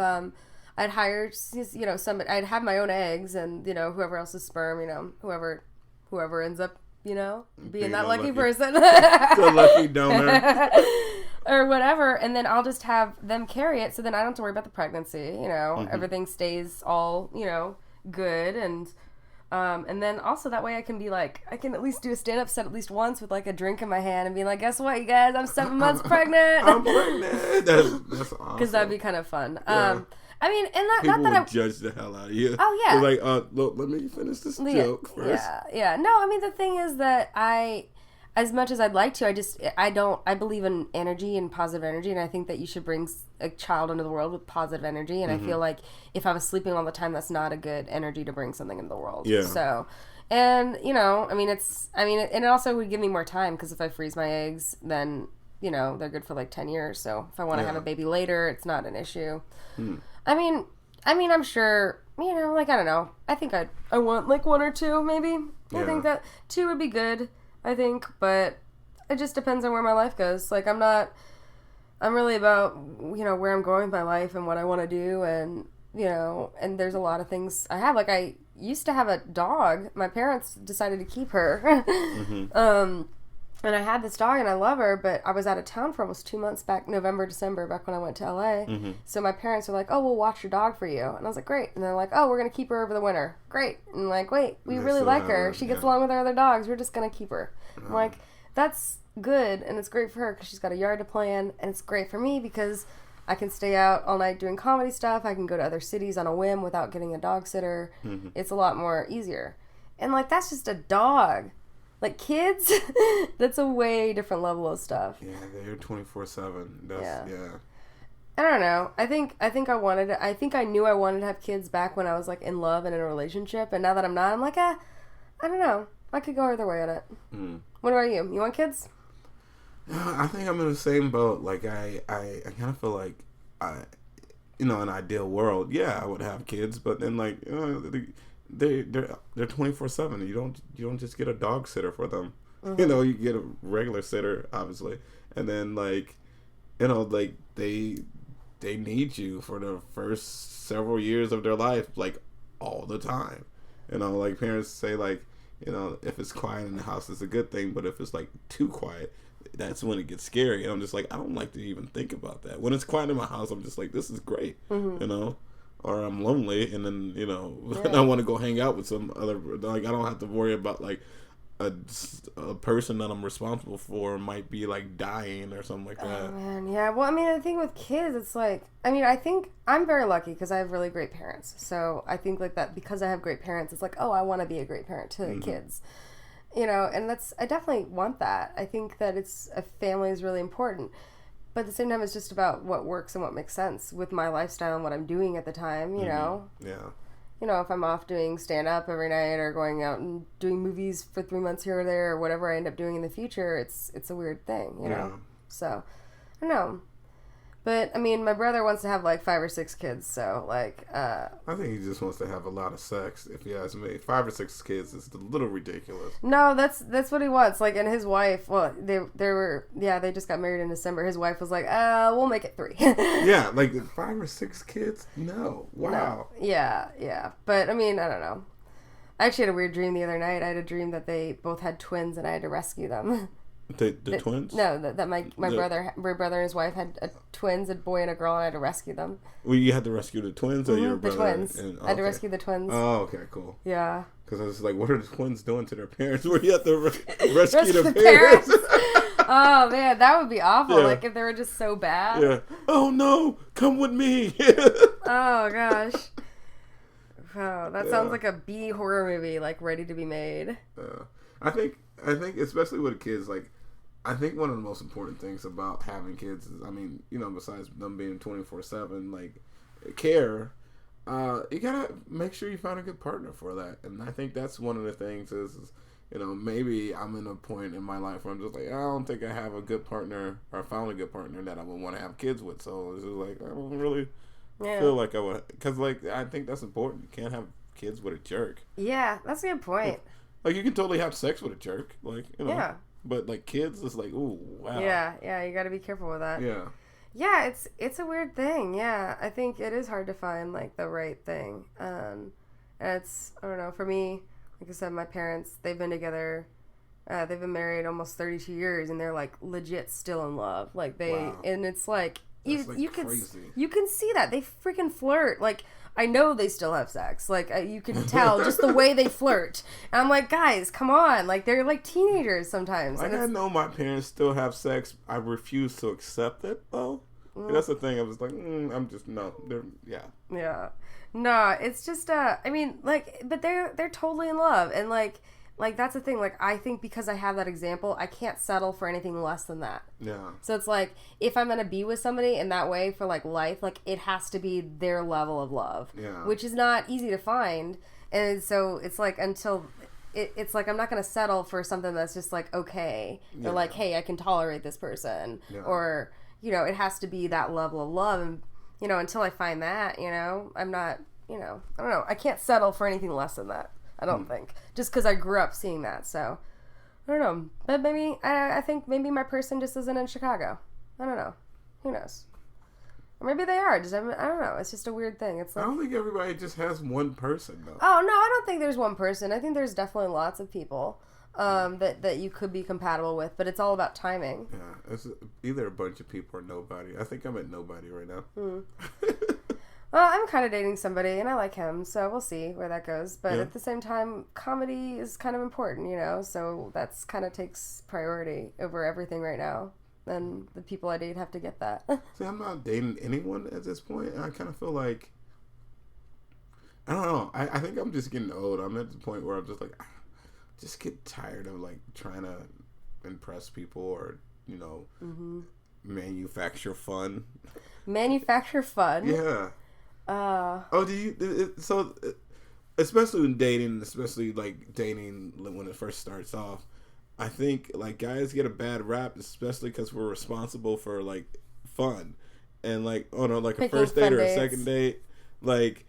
I'd hire somebody. I'd have my own eggs, and whoever else's sperm, whoever ends up. Being that lucky person.
The lucky donor.
Or whatever. And then I'll just have them carry it. So then I don't have to worry about the pregnancy. Everything stays all, good. And then also that way I can be like, I can at least do a stand-up set at least once with like a drink in my hand and be like, guess what, you guys? I'm 7 months pregnant.
I'm pregnant. That's awesome.
Because that'd be kind of fun.
Yeah.
I mean, and
people
not that
would judge the hell out of you.
Oh yeah.
They're like, look, let me finish this joke first.
Yeah. No, I mean the thing is that as much as I'd like to, I believe in energy and positive energy, and I think that you should bring a child into the world with positive energy, and I feel like if I was sleeping all the time, that's not a good energy to bring something into the world. Yeah. So, and it also would give me more time because if I freeze my eggs, then they're good for like 10 years. So if I want to have a baby later, it's not an issue. I mean, I'm sure, like, I don't know. I think I want, like, 1 or 2, maybe. Yeah. I think that 2 would be good, I think. But it just depends on where my life goes. Like, I'm not I'm really about, where I'm going with my life and what I want to do, and, and there's a lot of things I have. Like, I used to have a dog. My parents decided to keep her. And I had this dog, and I love her, but I was out of town for almost 2 months back, November, December, back when I went to LA. So my parents were like, oh, we'll watch your dog for you. And I was like, great. And they're like, oh, we're going to keep her over the winter. Great. And I'm like, wait, we really like her. She gets along with our other dogs. We're just going to keep her. I'm like, that's good, and it's great for her because she's got a yard to play in, and it's great for me because I can stay out all night doing comedy stuff. I can go to other cities on a whim without getting a dog sitter. It's a lot more easier. And, like, that's just a dog. Like, kids, that's a way different level of stuff.
Yeah, they're 24/7. Yeah.
I don't know. I think I knew I wanted to have kids back when I was, like, in love and in a relationship. And now that I'm not, I'm like, I don't know. I could go either way on it. What about you? You want kids?
I think I'm in the same boat. Like, I kind of feel like, in an ideal world, yeah, I would have kids. But then, like, they're 24/7. You don't just get a dog sitter for them. You get a regular sitter, obviously, and then, like, like they need you for the first several years of their life, like, all the time. Like, parents say, like, if it's quiet in the house, it's a good thing, but if it's, like, too quiet, that's when it gets scary. And I'm just like, I don't like to even think about that. When it's quiet in my house, I'm just like, this is great, or I'm lonely, and then, I want to go hang out with some other, like, I don't have to worry about, like, a person that I'm responsible for might be, like, dying or something like that.
Oh, man, yeah. Well, I mean, the thing with kids, it's like, I think I'm very lucky because I have really great parents. So I think, like, that because I have great parents, it's like, oh, I want to be a great parent to the kids. And I definitely want that. I think that a family is really important. But at the same time, it's just about what works and what makes sense with my lifestyle and what I'm doing at the time, Yeah. If I'm off doing stand-up every night or going out and doing movies for 3 months here or there or whatever I end up doing in the future, it's a weird thing, So, I don't know. But, my brother wants to have, like, 5 or 6 kids, so, like,
I think he just wants to have a lot of sex, if you ask me. 5 or 6 kids is a little ridiculous.
No, that's what he wants. Like, and his wife, well, they just got married in December. His wife was like, we'll make it 3.
Yeah, like, 5 or 6 kids? No. Wow.
No. Yeah. But, I don't know. I actually had a weird dream the other night. I had a dream that they both had twins, and I had to rescue them.
The twins?
No, that my brother and his wife had twins, a boy and a girl, and I had to rescue them.
Well, you had to rescue the twins, or your brother?
The twins. I had to rescue the twins.
Oh, okay, cool.
Yeah.
Because I was like, what are the twins doing to their parents? Where you have to rescue the parents?
Oh, man, that would be awful. Yeah. Like, if they were just so bad.
Yeah. Oh, no, come with me.
Oh, gosh. Oh, that sounds like a B horror movie, like, ready to be made.
I think especially with kids, like, I think one of the most important things about having kids is, besides them being 24/7, like, care, you gotta make sure you find a good partner for that. And I think that's one of the things is maybe I'm in a point in my life where I'm just like, I don't think I have a good partner, or I found a good partner that I would want to have kids with. So it's just like, I don't really feel like I would, because, like, I think that's important. You can't have kids with a jerk.
Yeah, that's a good point.
Like, you can totally have sex with a jerk, like, Yeah. But, like, kids, it's like, ooh, wow.
Yeah, you got to be careful with that.
Yeah.
Yeah, it's a weird thing. Yeah, I think it is hard to find, like, the right thing. And it's, I don't know, for me, like I said, my parents, they've been together, they've been married almost 32 years, and they're, like, legit still in love. Like, and it's like, you can see that. They freaking flirt. Like, I know they still have sex. Like, you can tell just the way they flirt. And I'm like, guys, come on. Like, they're like teenagers sometimes.
Like, I know my parents still have sex. I refuse to accept it, though. That's the thing. I was like, I'm just, no.
Yeah. No, it's just, but they're totally in love. And, like, that's the thing. Like, I think because I have that example, I can't settle for anything less than that.
Yeah.
So it's like, if I'm going to be with somebody in that way for, like, life, like, it has to be their level of love.
Yeah.
Which is not easy to find. And so it's like, until... It's like, I'm not going to settle for something that's just, like, okay. Or, like, hey, I can tolerate this person. Yeah. Or, it has to be that level of love. And, until I find that, I'm not, I don't know. I can't settle for anything less than that. I don't think. Just because I grew up seeing that, so I don't know. But maybe I think maybe my person just isn't in Chicago. I don't know. Who knows? Or maybe they are. I don't know. It's just a weird thing. It's like,
I don't think everybody just has one person, though.
Oh, no, I don't think there's one person. I think there's definitely lots of people that you could be compatible with, but it's all about timing.
Yeah, it's either a bunch of people or nobody. I think I'm at nobody right now.
Well, I'm kind of dating somebody, and I like him, so we'll see where that goes. But at the same time, comedy is kind of important, so that's kind of takes priority over everything right now. And the people I date have to get that.
See, I'm not dating anyone at this point, and I kind of feel like, I don't know, I think I'm just getting old. I'm at the point where I'm just like, just get tired of like trying to impress people or, manufacture fun.
Manufacture fun?
Yeah. Especially when dating, especially like dating when it first starts off, I think like guys get a bad rap, especially because we're responsible for like fun, and like like a first date or a second date, like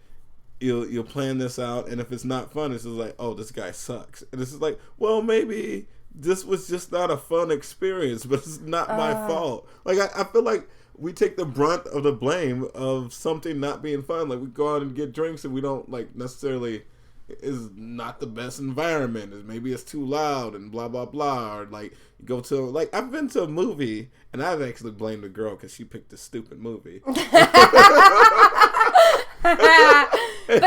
you'll plan this out, and if it's not fun, it's just like, oh, this guy sucks, and this is like, well, maybe this was just not a fun experience, but it's not my fault. Like I feel like we take the brunt of the blame of something not being fun. Like we go out and get drinks, and we don't like necessarily. Is not the best environment. Maybe it's too loud and blah blah blah. Or like you go to like I've been to a movie and I've actually blamed the girl because she picked a stupid movie. But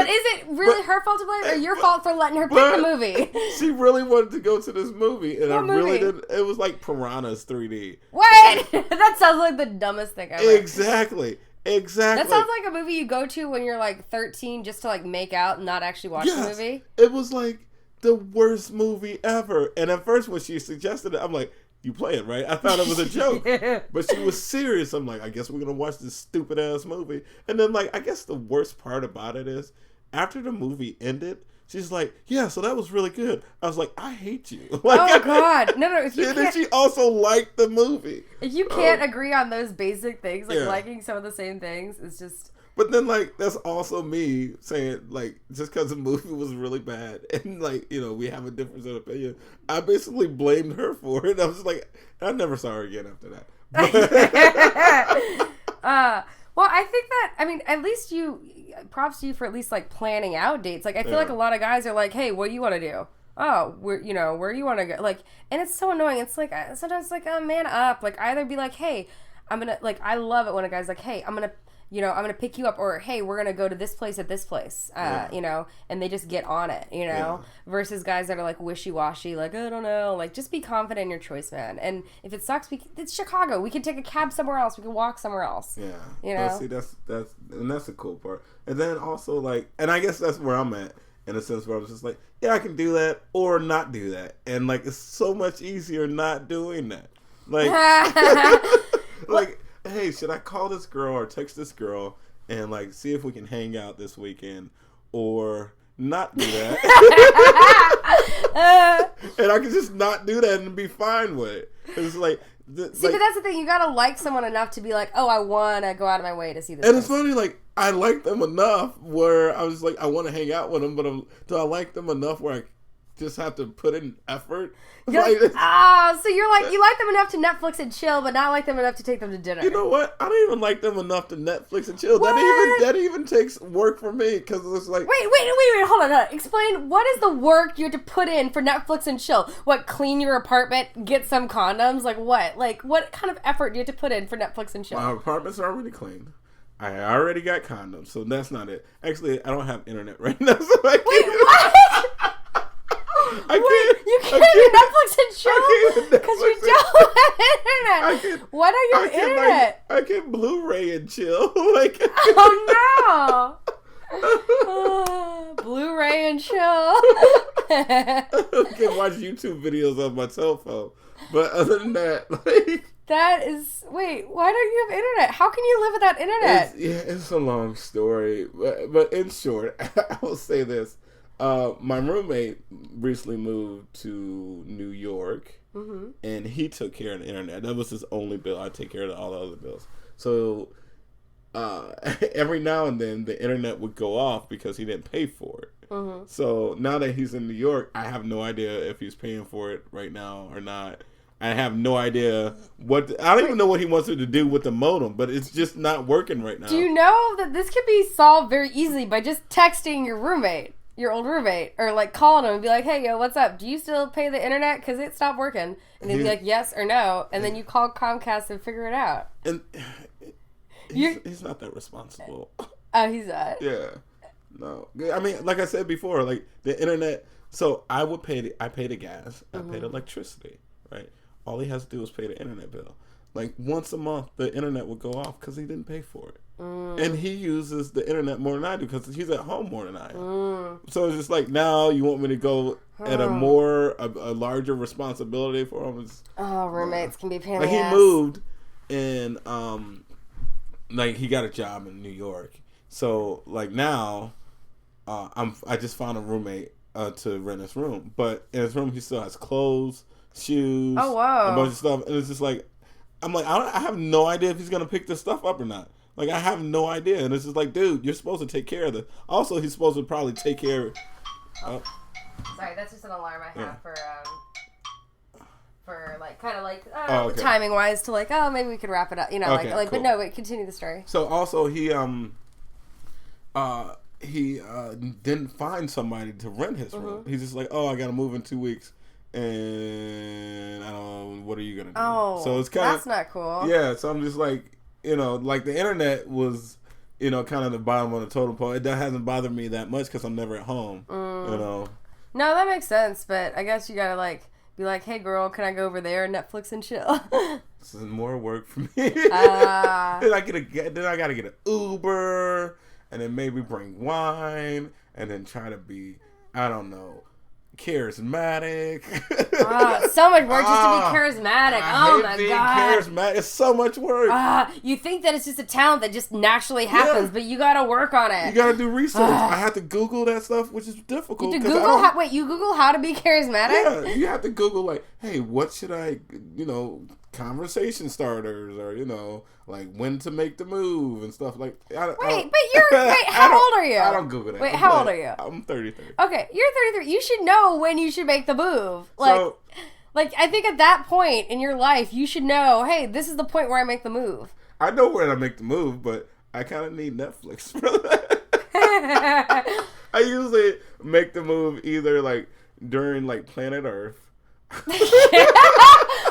is it really her fault to blame or your fault for letting her pick the movie?
She really wanted to go to this movie and
what movie?
Really didn't. It was like Piranhas 3D.
What? That sounds like the dumbest thing ever.
Exactly. That
sounds like a movie you go to when you're like 13 just to like make out and not actually watch the movie.
It was like the worst movie ever. And at first when she suggested it, I'm like, you play it, right? I thought it was a joke. But she was serious. I'm like, I guess we're going to watch this stupid ass movie. And then like, I guess the worst part about it is after the movie ended, she's like, yeah, so that was really good. I was like, I hate you. Like,
oh, God. No, if you
and then she also liked the movie.
If you can't agree on those basic things, like liking some of the same things, it's just...
But then, like, that's also me saying, like, just because the movie was really bad and, like, we have a difference of opinion, I basically blamed her for it. I was like, I never saw her again after that.
Well, I think that, at least props to you for at least, like, planning out dates. Like, I feel like a lot of guys are like, hey, what do you want to do? Oh, where do you want to go? Like, and it's so annoying. It's like, sometimes it's like, man up. Like, either be like, hey, I'm going to, like, I love it when a guy's like, hey, I'm going to pick you up, or, hey, we're going to go to this place at this place, and they just get on it, versus guys that are, like, wishy-washy, like, I don't know, like, just be confident in your choice, man, and if it sucks, it's Chicago, we can take a cab somewhere else, we can walk somewhere else,
See, that's the cool part, and then also, like, and I guess that's where I'm at, in a sense where I was just like, yeah, I can do that, or not do that, and, like, it's so much easier not doing that, like, like, hey, should I call this girl or text this girl and like see if we can hang out this weekend or not do that? And I can just not do that and be fine with it. It's like
but that's the thing. You gotta like someone enough to be like, oh, I want to go out of my way to see this.
And it's funny, like I like them enough where I was like, I want to hang out with them, but do I like them enough where I just have to put in effort?
So you're like, you like them enough to Netflix and chill, but not like them enough to take them to dinner.
You know what? I don't even like them enough to Netflix and chill.
What?
That even takes work for me because it's like...
Wait, hold on. Explain, what is the work you have to put in for Netflix and chill? What, clean your apartment, get some condoms? Like what? Like what kind of effort do you have to put in for Netflix and chill?
My apartment's already cleaned. I already got condoms, so that's not it. Actually, I don't have internet right now, so I can't...
Wait, what? You can't do Netflix and chill because you don't have internet. What are your internet?
I can Blu-ray and chill. Like,
oh no! Blu-ray and chill.
I can watch YouTube videos on my cell phone, but other than that, like.
That is... Wait, why don't you have internet? How can you live without internet?
It's a long story, but in short, I will say this. My roommate recently moved to New York, and he took care of the internet. That was his only bill. I take care of all the other bills. So every now and then, the internet would go off because he didn't pay for it. So now that he's in New York, I have no idea if he's paying for it right now or not. I have no idea I don't even know what he wants her to do with the modem, but it's just not working right now.
Do you know that this could be solved very easily by just texting your roommate, your old roommate, or like calling him and be like, hey, yo, what's up? Do you still pay the internet? Because it stopped working. And they'd be like, yes or no. And then you call Comcast and figure it out.
And he's not that responsible.
Oh, he's not?
Yeah. No. I mean, like I said before, like the internet. So I pay the gas. I pay the electricity, right? All he has to do is pay the internet bill. Like once a month, the internet would go off because he didn't pay for it. And he uses the internet more than I do because he's at home more than I am. So it's just like, now you want me to go at a larger responsibility for him.
Roommates can be pain in
like
the
he
ass.
moved and like he got a job in New York. So like now I just found a roommate to rent his room. But in his room he still has clothes, shoes, a bunch of stuff, and it's just like I have no idea if he's gonna pick this stuff up or not. Like I have no idea, and it's just like, dude, you're supposed to take care of this. Also, he's supposed to probably take care of.
Sorry, that's just an alarm I have for like kind of like
okay.
timing wise to like maybe we could wrap it up, you know,
okay,
like
cool.
But no, wait, continue the story.
So also he didn't find somebody to rent his room. He's just like, I gotta move in 2 weeks. And I don't know, what are you gonna do?
Oh,
so it's kind of,
that's not cool.
Yeah, so I'm just like, like the internet was, kind of the bottom of the totem pole. That hasn't bothered me that much because I'm never at home.
No, that makes sense. But I guess you gotta like be like, hey girl, can I go over there and Netflix and chill?
This is more work for me. Then I gotta get an Uber, and then maybe bring wine, and then try to be, I don't know, charismatic.
So much work just to be charismatic. Oh my god,
charismatic. It's so much work.
You think that it's just a talent that just naturally happens, but you gotta work on it.
You gotta do research. I have to Google that stuff, which is difficult.
You Google how to be charismatic?
Yeah, you have to Google like, hey, what should I, conversation starters, or like when to make the move and stuff like. How
old are you?
I don't Google that.
Wait, how old are you?
I'm 33.
Okay, you're 33. You should know when you should make the move. Like I think at that point in your life, you should know, hey, this is the point where I make the move.
I know when I make the move, but I kind of need Netflix for that. I usually make the move either like during like Planet Earth.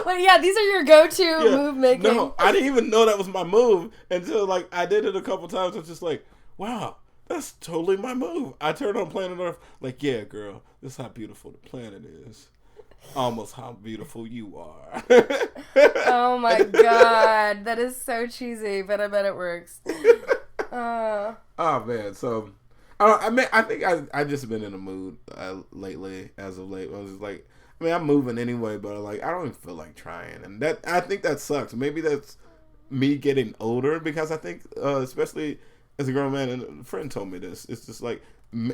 Well, yeah, these are your go-to move making.
No, I didn't even know that was my move until like I did it a couple times. I was just like, wow, that's totally my move. I turned on Planet Earth, like, yeah, girl, this is how beautiful the planet is. Almost how beautiful you are. Oh
my god, that is so cheesy, but I bet it works.
Oh man, so I think I just been in a mood lately. As of late, I was just like, I'm moving anyway, but like I don't even feel like trying, and I think that sucks. Maybe that's me getting older, because I think especially as a grown man, and a friend told me this, it's just like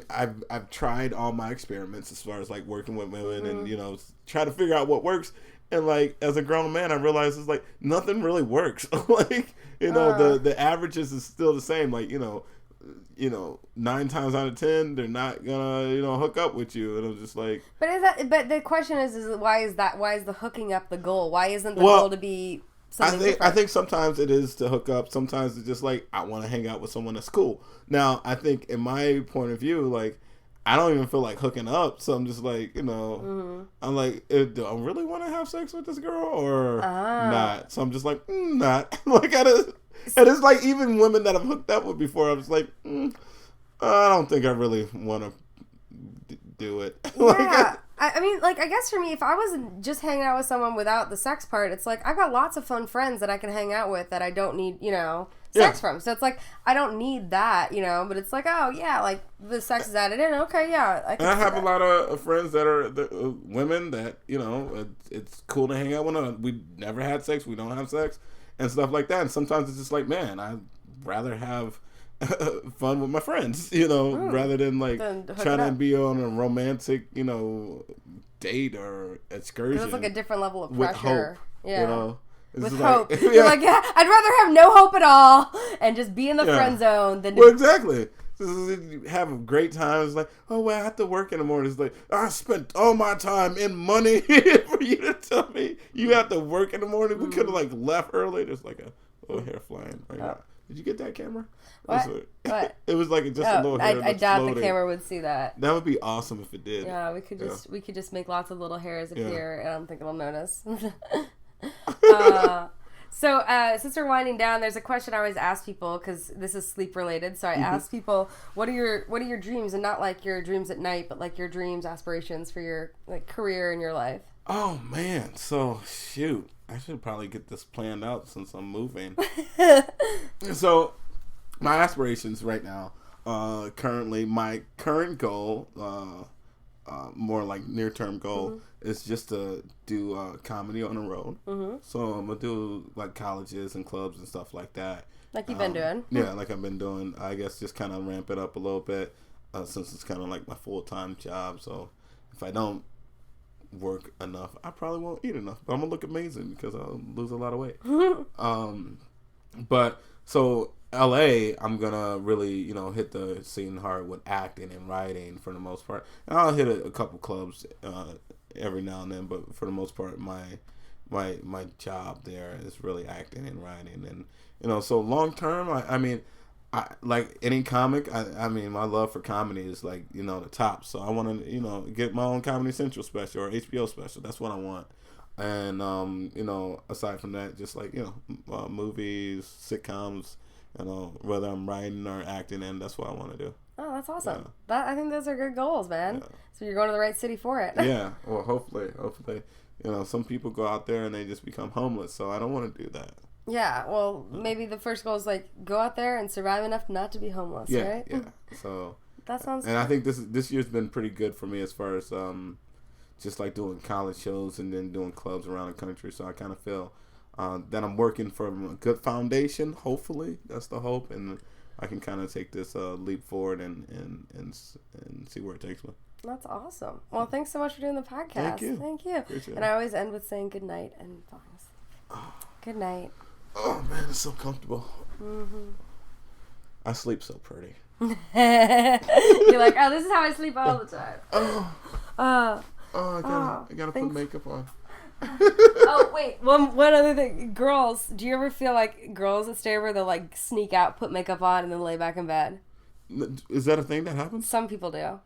I've tried all my experiments as far as like working with women and try to figure out what works, and like as a grown man I realize it's like nothing really works. Like the averages is still the same. Like 9 times out of 10 they're not gonna hook up with you, and I'm just like,
but the question is why is the hooking up the goal? Why isn't the goal to be something
I think sometimes it is to hook up, sometimes it's just like I want to hang out with someone that's cool. Now I think in my point of view, like I don't even feel like hooking up, so I'm just like, I'm like, do I really want to have sex with this girl or not? So I'm just like, not. Like and it's like even women that I've hooked up with before, I was like, I don't think I really want to do it.
Yeah. I mean, like, I guess for me, if I was just hanging out with someone without the sex part, it's like, I've got lots of fun friends that I can hang out with that I don't need, sex from. So it's like, I don't need that, but it's like, oh, yeah, like, the sex is added in. Okay, yeah.
I have a lot of friends that are women that, it's cool to hang out with them. We never had sex. We don't have sex and stuff like that. And sometimes it's just like, man, I'd rather have fun with my friends, rather than like trying to be on a romantic, date or excursion.
It's like a different level of pressure.
With hope,
yeah. With
like,
hope. You're like, yeah, I'd rather have no hope at all and just be in the friend zone than
Well, exactly. have a great time. It's like, oh, well, I have to work in the morning. It's like, I spent all my time in money for you to tell me you have to work in the morning. We could have like left early. There's like a little hair flying right now. Did you get that camera?
What?
It was like just a little hair.
I doubt the camera would see that.
That would be awesome if it did.
Yeah, we could just make lots of little hairs appear, and I don't think it'll notice. So, since we're winding down, there's a question I always ask people, because this is sleep related. So I ask people, what are your dreams, and not like your dreams at night, but like your dreams, aspirations for your like career in your life.
Oh man, so shoot, I should probably get this planned out since I'm moving. So, my aspirations right now, currently, my current goal, more like near-term goal, is just to do comedy on the road. So I'm gonna do like colleges and clubs and stuff like that.
Like you've been doing.
Yeah, like I've been doing. I guess just kind of ramp it up a little bit, since it's kind of like my full-time job. So if I don't work enough, I probably won't eat enough. But I'm gonna look amazing because I'll lose a lot of weight. But so LA, I'm gonna really, hit the scene hard with acting and writing for the most part. And I'll hit a couple clubs every now and then, but for the most part, my job there is really acting and writing. And so long term, I like any comic. I mean, my love for comedy is like the top. So I want to get my own Comedy Central special or HBO special. That's what I want. And aside from that, just like movies, sitcoms. Whether I'm writing or acting, and that's what I want to do.
Oh, that's awesome. Yeah. I think those are good goals, man. Yeah. So you're going to the right city for it.
Yeah. Well, hopefully, some people go out there and they just become homeless. So I don't want to do that.
Yeah. Well, maybe the first goal is like go out there and survive enough not to be homeless.
Yeah.
Right?
Yeah. So
that sounds.
And I think this year's been pretty good for me as far as just like doing college shows and then doing clubs around the country. So I kind of feel that I'm working from a good foundation. Hopefully, that's the hope, and I can kind of take this leap forward and see where it takes me.
That's awesome. Well, thanks so much for doing the podcast. Thank you.
Appreciate
and I always end with saying good night and thongs. Good night.
Oh man, it's so comfortable. I sleep so pretty.
You're like, oh, this is how I sleep all the time.
I gotta put makeup on.
Oh wait, one other thing. Girls, do you ever feel like girls that stay over, they'll like sneak out, put makeup on, and then lay back in bed?
Is that a thing that happens?
Some people do.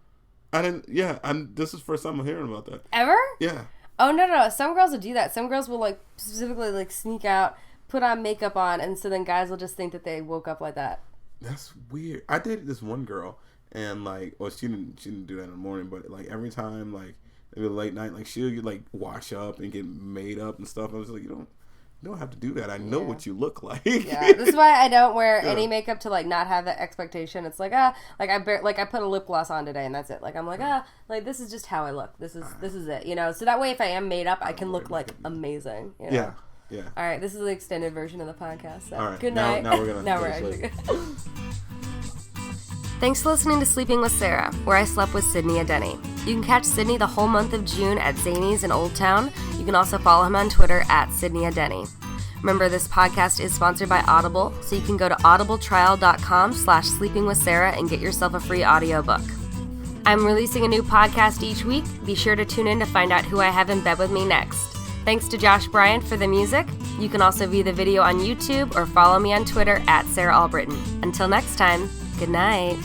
I didn't. Yeah, this is the first time I'm hearing about that.
Ever?
Yeah.
Oh no! Some girls will do that. Some girls will like specifically like sneak out, put on makeup on, and so then guys will just think that they woke up like that.
That's weird. I dated this one girl, and like, well, she didn't do that in the morning, but like every time, like maybe late night, like she'll like wash up and get made up and stuff. I was like, you don't have to do that. I know what you look like.
Yeah, this is why I don't wear any makeup to like not have that expectation. It's like I put a lip gloss on today and that's it. Like I'm like like this is just how I look. This is it. So that way if I am made up, I can look like amazing.
Yeah. Yeah.
All right, this is the extended version of the podcast. So.
All right.
Good night.
Now we're gonna.
Now we're actually good.
Thanks for listening to Sleeping with Sarah, where I slept with Sydney Adeniyi. You can catch Sydney the whole month of June at Zany's in Old Town. You can also follow him on Twitter at Sydney Adeniyi. Remember, this podcast is sponsored by Audible, so you can go to audibletrial.com/sleepingwithsarah and get yourself a free audiobook. I'm releasing a new podcast each week. Be sure to tune in to find out who I have in bed with me next. Thanks to Josh Bryant for the music. You can also view the video on YouTube or follow me on Twitter at Sarah Albritton. Until next time, good night.